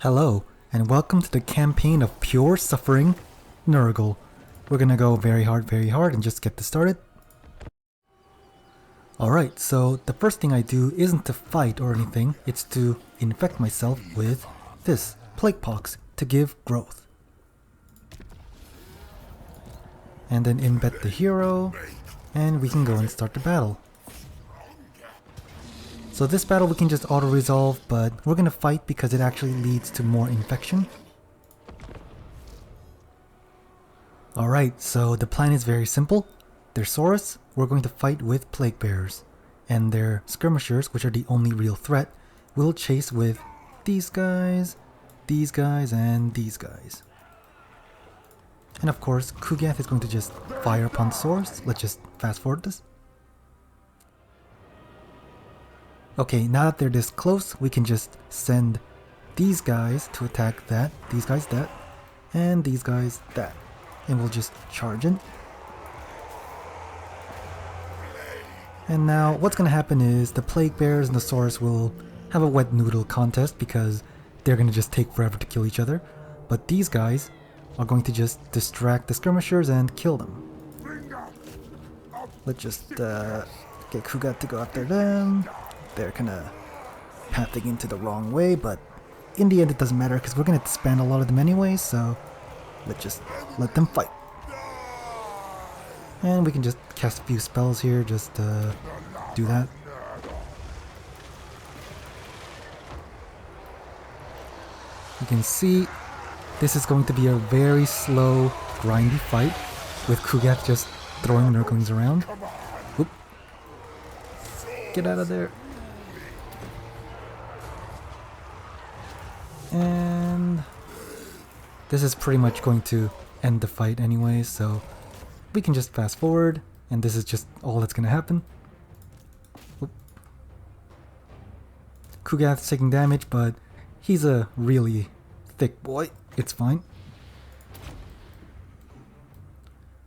Hello, and welcome to the campaign of pure suffering, Nurgle. We're gonna go very hard and just get this started. Alright, so the first thing I do isn't to fight or anything, it's to infect myself with this, Plague Pox, to give growth. And then embed the hero, and we can go and start the battle. So this battle we can just auto-resolve, but we're gonna fight because it actually leads to more infection. Alright, so the plan is very simple. Their Saurus, we're going to fight with Plague Bearers. And their Skirmishers, which are the only real threat, will chase with these guys, and these guys. And of course, Kugath is going to just fire upon the Saurus. Let's just fast forward this. Okay, now that they're this close, we can just send these guys to attack that, these guys that, and these guys that. And we'll just charge in. And now what's going to happen is the Plague Bears and the Saurus will have a wet noodle contest because they're going to just take forever to kill each other. But these guys are going to just distract the Skirmishers and kill them. Let's just get Kugath to go after them. They're kinda pathing into the wrong way, but in the end it doesn't matter because we're gonna spam a lot of them anyway, so let's just let them fight. And we can just cast a few spells here, just do that. You can see this is going to be a very slow, grindy fight with Kugath just throwing Nurglings around. Whoop. Get out of there. And this is pretty much going to end the fight anyway, so we can just fast forward, and this is just all that's gonna happen. Oop. Kugath's taking damage, but he's a really thick boy. It's fine.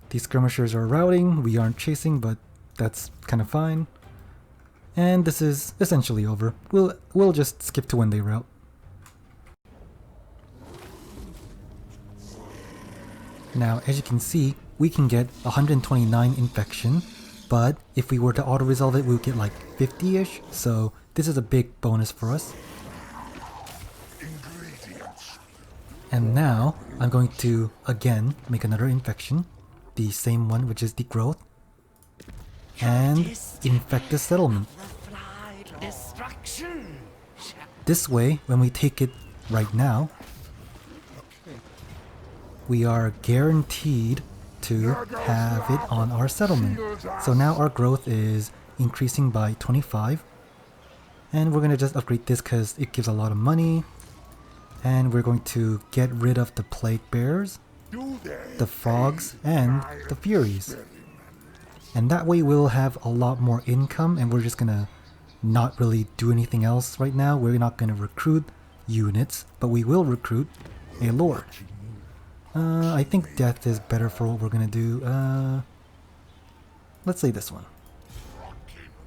These skirmishers are routing, we aren't chasing, but that's kind of fine. And this is essentially over. We'll just skip to when they rout. Now, as you can see, we can get 129 infection, but if we were to auto-resolve it, we would get like 50-ish, so this is a big bonus for us. And now, I'm going to, again, make another infection, the same one, which is the growth, and infect the settlement. This way, when we take it right now, we are guaranteed to have it on our settlement. So now our growth is increasing by 25. And we're going to just upgrade this because it gives a lot of money. And we're going to get rid of the Plague Bears, the Frogs, and the Furies. And that way we'll have a lot more income, and we're just going to not really do anything else right now. We're not going to recruit units, but we will recruit a Lord. I think death is better for what we're gonna do. Let's say this one.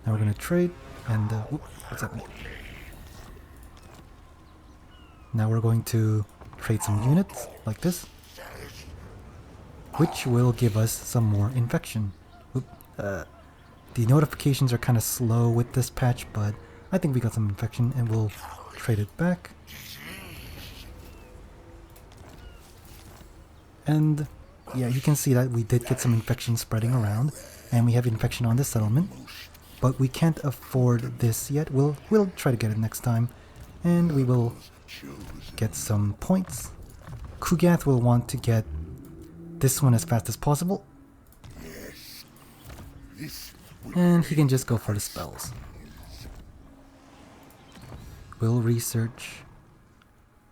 Now we're gonna trade, and what's happening? Now we're going to trade some units, like this, which will give us some more infection. The notifications are kind of slow with this patch, but I think we got some infection, and we'll trade it back. And yeah, you can see that we did get some infection spreading around, and we have infection on this settlement, but we can't afford this yet. We'll try to get it next time, and we will get some points. Kugath will want to get this one as fast as possible, and he can just go for the spells. We'll research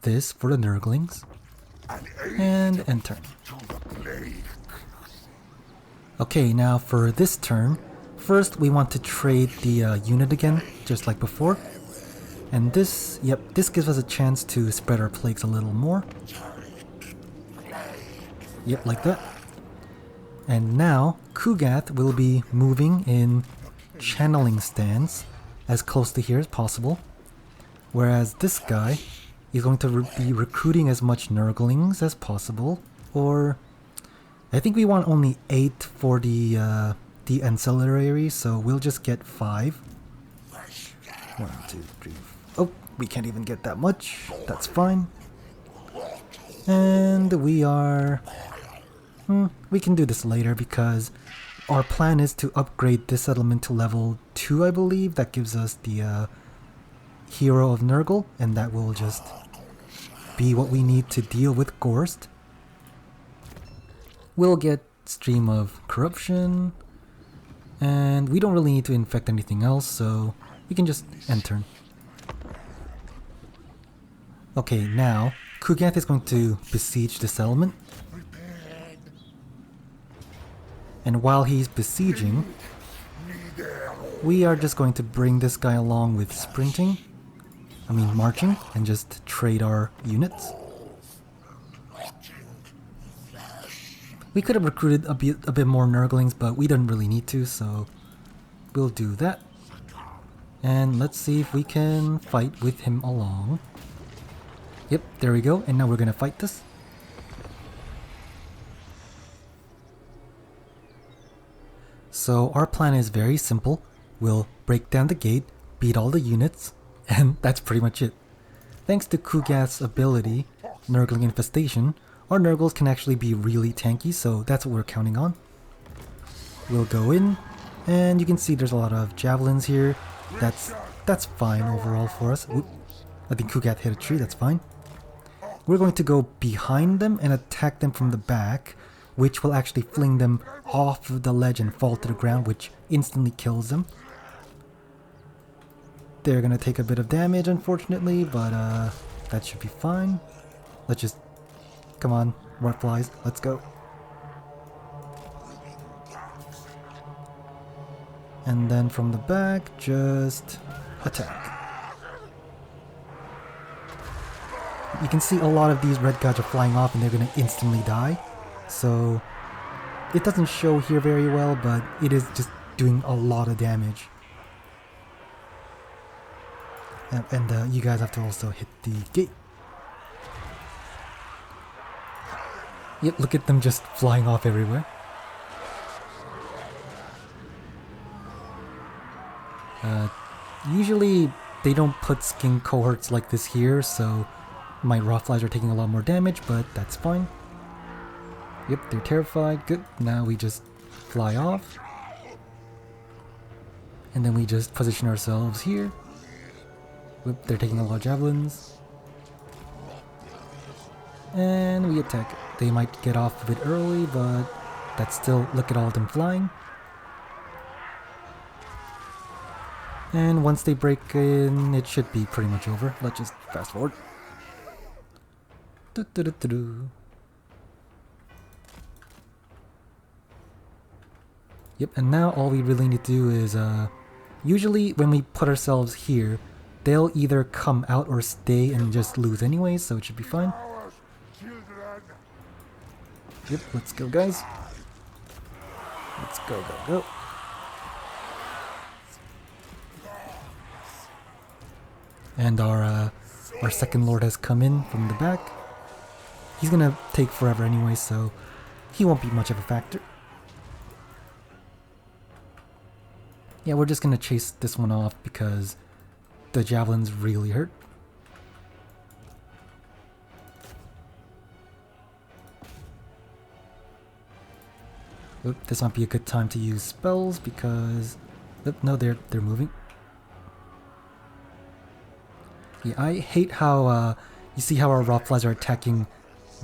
this for the Nurglings. And end turn. Okay, now for this turn, first we want to trade the unit again, just like before. And this, this gives us a chance to spread our plagues a little more. Yep, like that. And now, Kugath will be moving in channeling stance as close to here as possible. Whereas this guy He's going to be recruiting as much Nurglings as possible, or I think we want only 8 for the ancillary, so we'll just get 5. 1, 2, 3. Oh, we can't even get that much. That's fine. And we are... we can do this later because our plan is to upgrade this settlement to level 2, I believe. That gives us the Hero of Nurgle, and that will just be what we need to deal with Gorst. We'll get Stream of Corruption, and we don't really need to infect anything else, so we can just end turn. Okay, now Kugath is going to besiege the settlement. And while he's besieging, we are just going to bring this guy along with marching, and just trade our units. We could have recruited a bit more Nurglings, but we didn't really need to, so we'll do that. And let's see if we can fight with him along. Yep, there we go, and now we're gonna fight this. So our plan is very simple. We'll break down the gate, beat all the units, and that's pretty much it. Thanks to Kugath's ability, Nurgling Infestation, our Nurgles can actually be really tanky, so that's what we're counting on. We'll go in, and you can see there's a lot of javelins here. That's fine overall for us. Oop, I think Kugath hit a tree, that's fine. We're going to go behind them and attack them from the back, which will actually fling them off of the ledge and fall to the ground, which instantly kills them. They're gonna take a bit of damage, unfortunately, but that should be fine. Let's just... come on, rot flies, let's go. And then from the back, just attack. You can see a lot of these red guys are flying off and they're gonna instantly die. So it doesn't show here very well, but it is just doing a lot of damage. And you guys have to also hit the gate. Yep, look at them just flying off everywhere. Usually they don't put skin cohorts like this here, so my Rothflies are taking a lot more damage, but that's fine. Yep, they're terrified. Good. Now we just fly off. And then we just position ourselves here. Whoop, they're taking a lot of javelins. And we attack. They might get off a bit early, but that's still... look at all of them flying. And once they break in, it should be pretty much over. Let's just fast forward. Yep, and now all we really need to do is, usually when we put ourselves here, they'll either come out or stay and just lose anyway, so it should be fine. Yep, let's go guys. Let's go, go, go. And our second lord has come in from the back. He's gonna take forever anyway, so he won't be much of a factor. Yeah, we're just gonna chase this one off because the javelins really hurt. Oop, this might be a good time to use spells because... oop, no, they're moving. Yeah, I hate how, you see how our Rothflies are attacking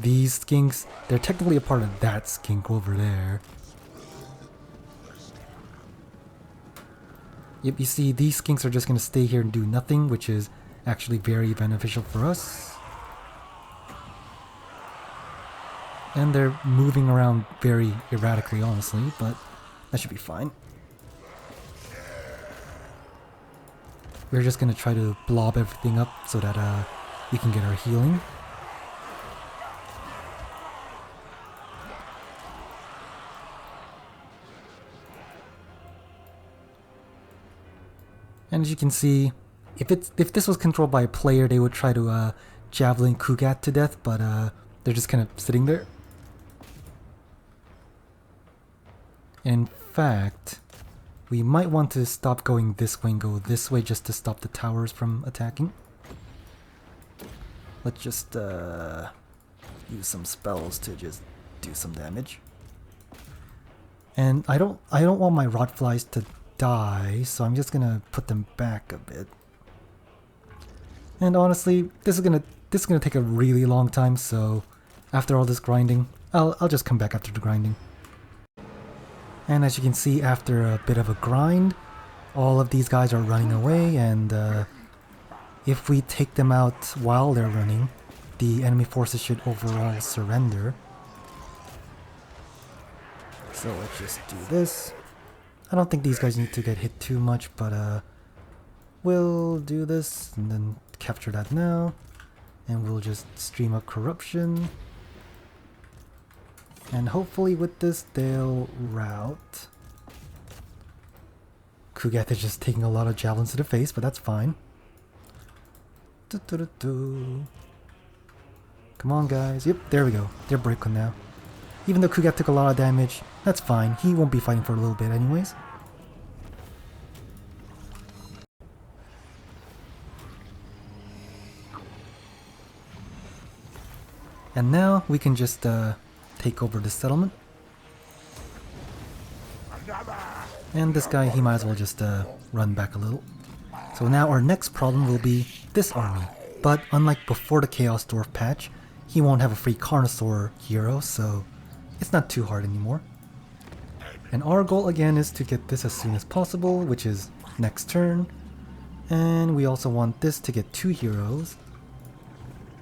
these skinks? They're technically a part of that skink over there. Yep, you see these skinks are just going to stay here and do nothing, which is actually very beneficial for us. And they're moving around very erratically, honestly, but that should be fine. We're just gonna try to blob everything up so that we can get our healing. And as you can see, if this was controlled by a player, they would try to javelin Kugath to death, but they're just kind of sitting there. In fact, we might want to stop going this way and go this way just to stop the towers from attacking. Let's just use some spells to just do some damage. And I don't want my rot flies to die, so I'm just gonna put them back a bit. And honestly, this is gonna take a really long time, so after all this grinding, I'll just come back after the grinding. And as you can see, after a bit of a grind, all of these guys are running away, and if we take them out while they're running, the enemy forces should overall surrender. So let's just do this. I don't think these guys need to get hit too much, but we'll do this and then capture that now. And we'll just stream up corruption. And hopefully with this they'll rout. Kugath is just taking a lot of javelins to the face, but that's fine. Come on guys. Yep, there we go. They're broken now. Even though Kugath took a lot of damage, that's fine. He won't be fighting for a little bit anyways. And now we can just take over the settlement. And this guy, he might as well just run back a little. So now our next problem will be this army. But unlike before the Chaos Dwarf patch, he won't have a free Carnosaur hero, so it's not too hard anymore. And our goal again is to get this as soon as possible, which is next turn. And we also want this to get 2 heroes.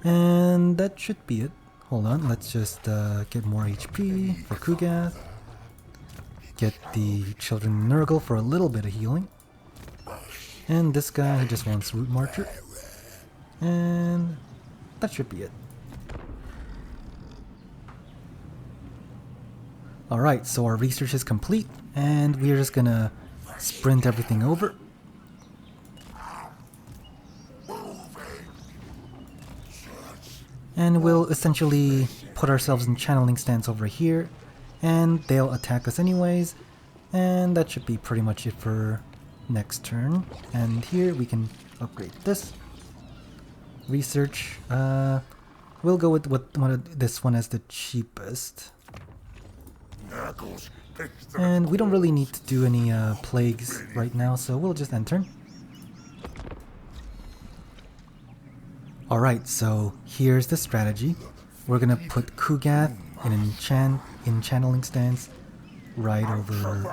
And that should be it. Hold on, let's just get more HP for Kugath. Get the children Nurgle for a little bit of healing. And this guy, he just wants Root Marcher. And that should be it. Alright, so our research is complete, and we're just gonna sprint everything over. And we'll essentially put ourselves in channeling stance over here, and they'll attack us anyways, and that should be pretty much it for next turn. And here we can upgrade this. Research, we'll go with this one as the cheapest. And we don't really need to do any plagues right now, so we'll just end turn. Alright, so here's the strategy. We're gonna put Kugath in channeling stance right over,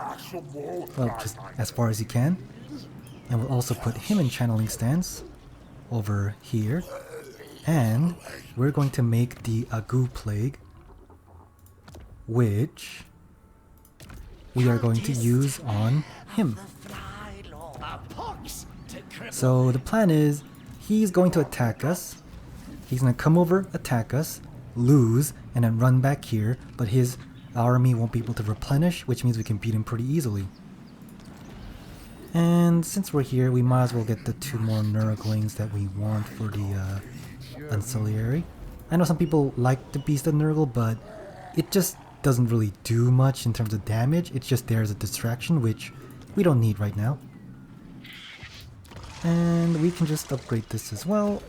well, just as far as he can. And we'll also put him in channeling stance over here. And we're going to make the Agu Plague, which we are going to use on him. So the plan is, he's going to attack us. He's going to come over, attack us, lose, and then run back here, but his army won't be able to replenish, which means we can beat him pretty easily. And since we're here, we might as well get the 2 more Nurglings that we want for the ancillary. I know some people like the Beast of Nurgle, but it just doesn't really do much in terms of damage. It's just there as a distraction, which we don't need right now. And we can just upgrade this as well.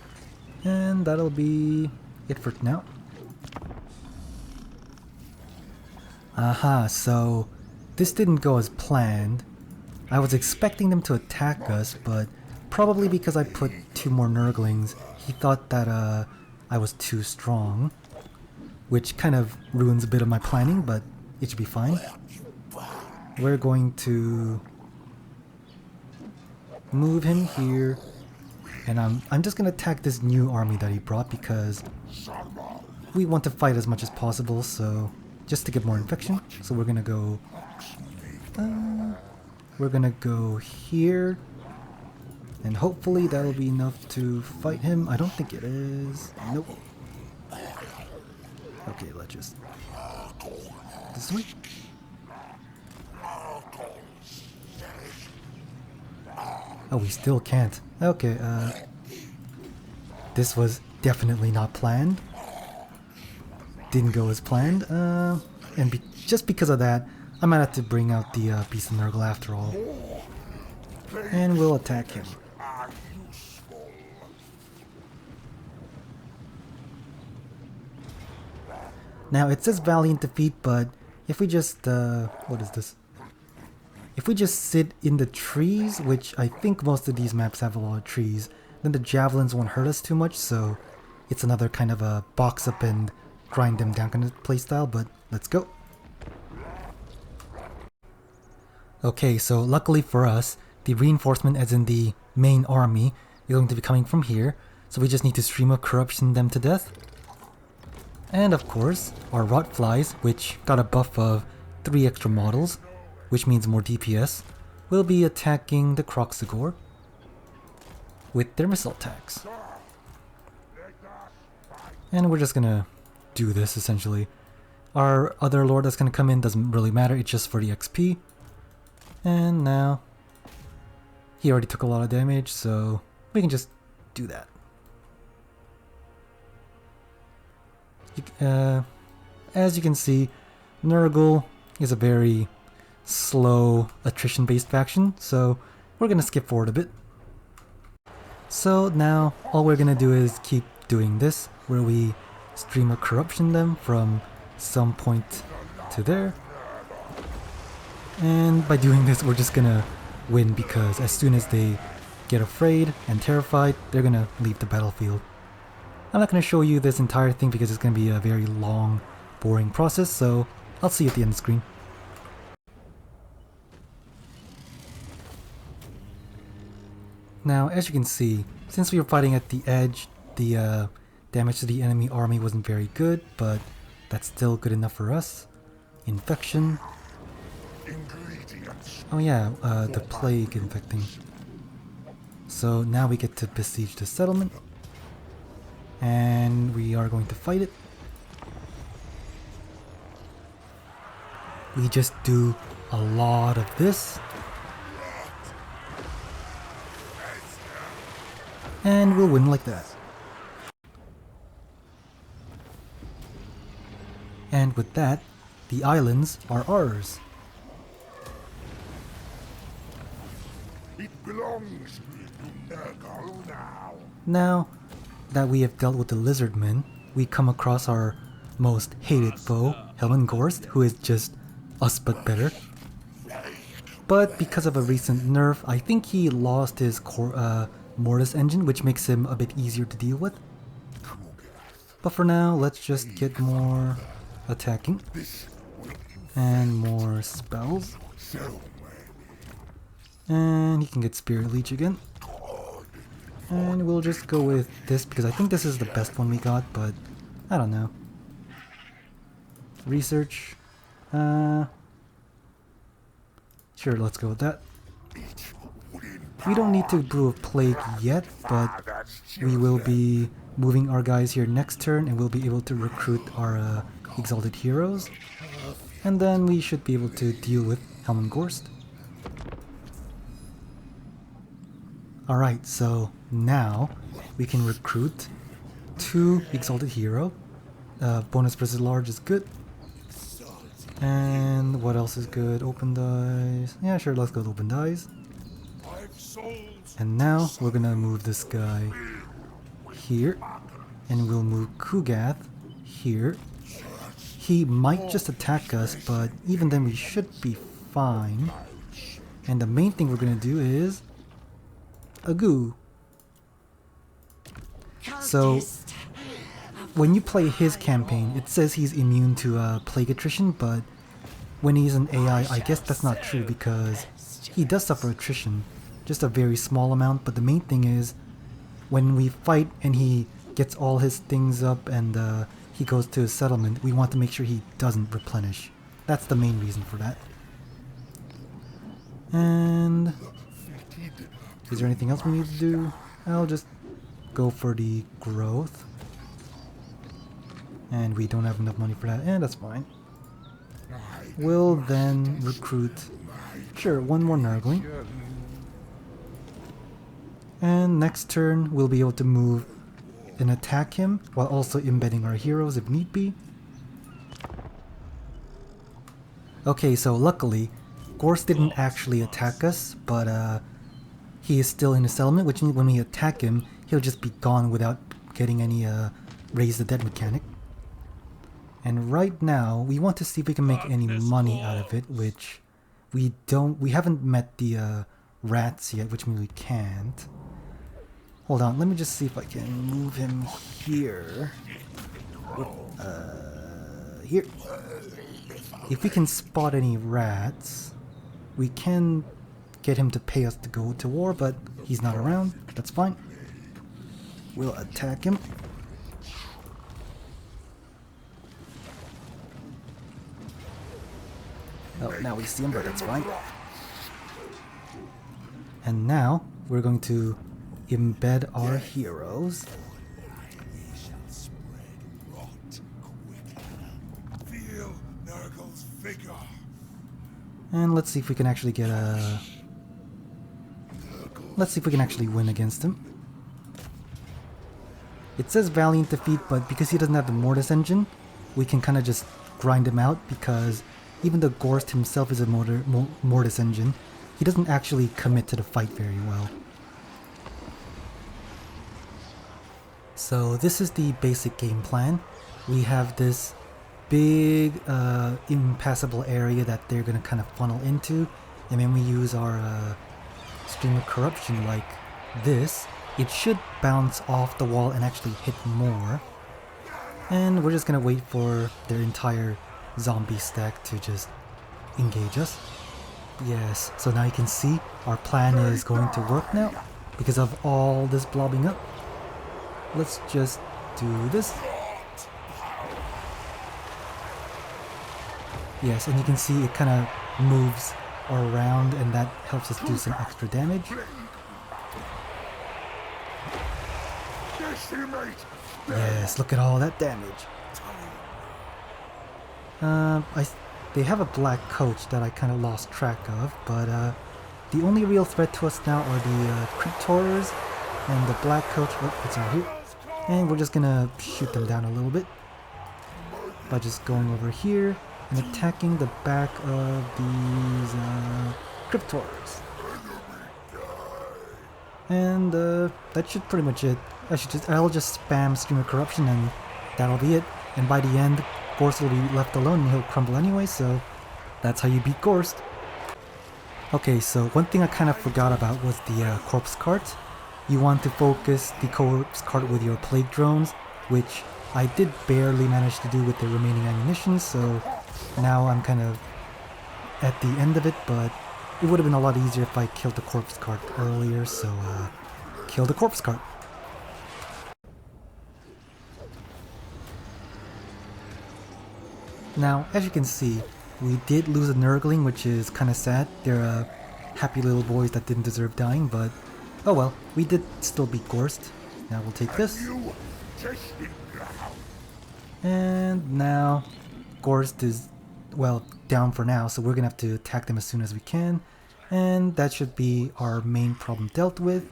And that'll be it for now. Aha, so this didn't go as planned. I was expecting them to attack us, but probably because I put 2 more Nurglings, he thought that I was too strong. Which kind of ruins a bit of my planning, but it should be fine. We're going to move him here, and I'm just gonna attack this new army that he brought because we want to fight as much as possible, so just to get more infection. So we're gonna go here, and hopefully that'll be enough to fight him. I don't think it is. Nope. Okay, let's just this way. Oh, we still can't. Okay, this was definitely not planned. Didn't go as planned, and just because of that, I might have to bring out the Beast of Nurgle after all. And we'll attack him. Now it says Valiant Defeat, but if we just, what is this? If we just sit in the trees, which I think most of these maps have a lot of trees, then the javelins won't hurt us too much, so it's another kind of a box up and grind them down kind of playstyle, but let's go. Okay, so luckily for us, the reinforcement as in the main army is going to be coming from here, so we just need to Stream of Corruption them to death. And of course, our Rot Flies, which got a buff of 3 extra models, which means more DPS, will be attacking the Kroxigor with their missile attacks. And we're just gonna do this essentially. Our other lord that's gonna come in doesn't really matter, it's just for the XP. And now, he already took a lot of damage, so we can just do that. As you can see, Nurgle is a very slow attrition-based faction, so we're gonna skip forward a bit. So now, all we're gonna do is keep doing this, where we Stream of Corruption them from some point to there. And by doing this, we're just gonna win, because as soon as they get afraid and terrified, they're gonna leave the battlefield. I'm not gonna show you this entire thing because it's gonna be a very long, boring process, so I'll see you at the end of the screen. Now, as you can see, since we were fighting at the edge, the damage to the enemy army wasn't very good, but that's still good enough for us. Infection. Oh yeah, the plague infecting. So now we get to besiege the settlement. And we are going to fight it. We just do a lot of this. And we'll win like that. And with that, the islands are ours. It belongs to Nurgle now. Now that we have dealt with the lizardmen, we come across our most hated foe, Helmengorst, who is just us but better. But because of a recent nerf, I think he lost his Mortis engine, which makes him a bit easier to deal with. But for now, let's just get more attacking and more spells. And he can get Spirit Leech again. And we'll just go with this because I think this is the best one we got, but I don't know. Research. Sure, let's go with that. We don't need to brew a plague yet, but we will be moving our guys here next turn and we'll be able to recruit our exalted heroes. And then we should be able to deal with Helmengorst. Alright, so now we can recruit 2 exalted hero. Bonus versus large is good. And what else is good? Open dice. Yeah, sure, let's go with open dice. And now we're gonna move this guy here. And we'll move Kugath here. He might just attack us, but even then we should be fine. And the main thing we're gonna do is a goo. So when you play his campaign, it says he's immune to plague attrition, but when he's an AI, I guess that's not true because he does suffer attrition, just a very small amount. But the main thing is when we fight and he gets all his things up and he goes to his settlement, we want to make sure he doesn't replenish. That's the main reason for that. And is there anything else we need to do? I'll just go for the growth. And we don't have enough money for that, and that's fine. We'll then recruit, sure, 1 more Nurgling. And next turn we'll be able to move and attack him while also embedding our heroes if need be. Okay, so luckily, Gorst didn't actually attack us, but he is still in his element, which means when we attack him, he'll just be gone without getting any raise the dead mechanic. And right now, we want to see if we can make any money out of it, which we haven't met the rats yet, which means we can't. Hold on, let me just see if I can move him here. Here. If we can spot any rats, we can get him to pay us to go to war, but he's not around. That's fine. We'll attack him. Oh, now we see him, but that's fine. And now we're going to embed our heroes. Feel Nurgle's vigor. And let's see if we can actually get a... Let's see if we can actually win against him. It says Valiant defeat, but because he doesn't have the Mortis engine, we can kind of just grind him out, because even though Gorst himself is a Mortis engine, he doesn't actually commit to the fight very well. So this is the basic game plan. We have this big impassable area that they're going to kind of funnel into, and when we use our Stream of Corruption like this, it should bounce off the wall and actually hit more. And we're just going to wait for their entire zombie stack to just engage us. Yes, so now you can see our plan is going to work now because of all this blobbing up. Let's just do this. Yes, and you can see it kind of moves around, and that helps us do some extra damage. Yes, look at all that damage. They have a black coach that I kind of lost track of, but the only real threat to us now are the Cryptorers and the black coach. Oh, it's over here. And we're just gonna shoot them down a little bit by just going over here and attacking the back of these Cryptorers. And that should pretty much it. I'll just spam Stream of Corruption and that'll be it. And by the end, Gorst will be left alone and he'll crumble anyway, so that's how you beat Gorst. Okay, so one thing I kind of forgot about was the corpse cart. You want to focus the corpse cart with your plague drones, which I did barely manage to do with the remaining ammunition, so now I'm kind of at the end of it, but it would have been a lot easier if I killed the corpse cart earlier, so kill the corpse cart. Now, as you can see, we did lose a Nurgling, which is kind of sad. They're happy little boys that didn't deserve dying, but oh well, we did still beat Gorst. Now we'll take this. And now Gorst is, well, down for now, so we're gonna have to attack them as soon as we can. And that should be our main problem dealt with.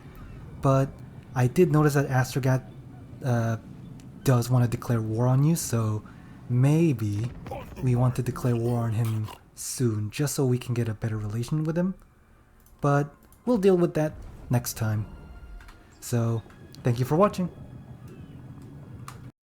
But I did notice that Astrogat does want to declare war on you, so maybe we want to declare war on him soon, just so we can get a better relation with him. But we'll deal with that next time. So, thank you for watching.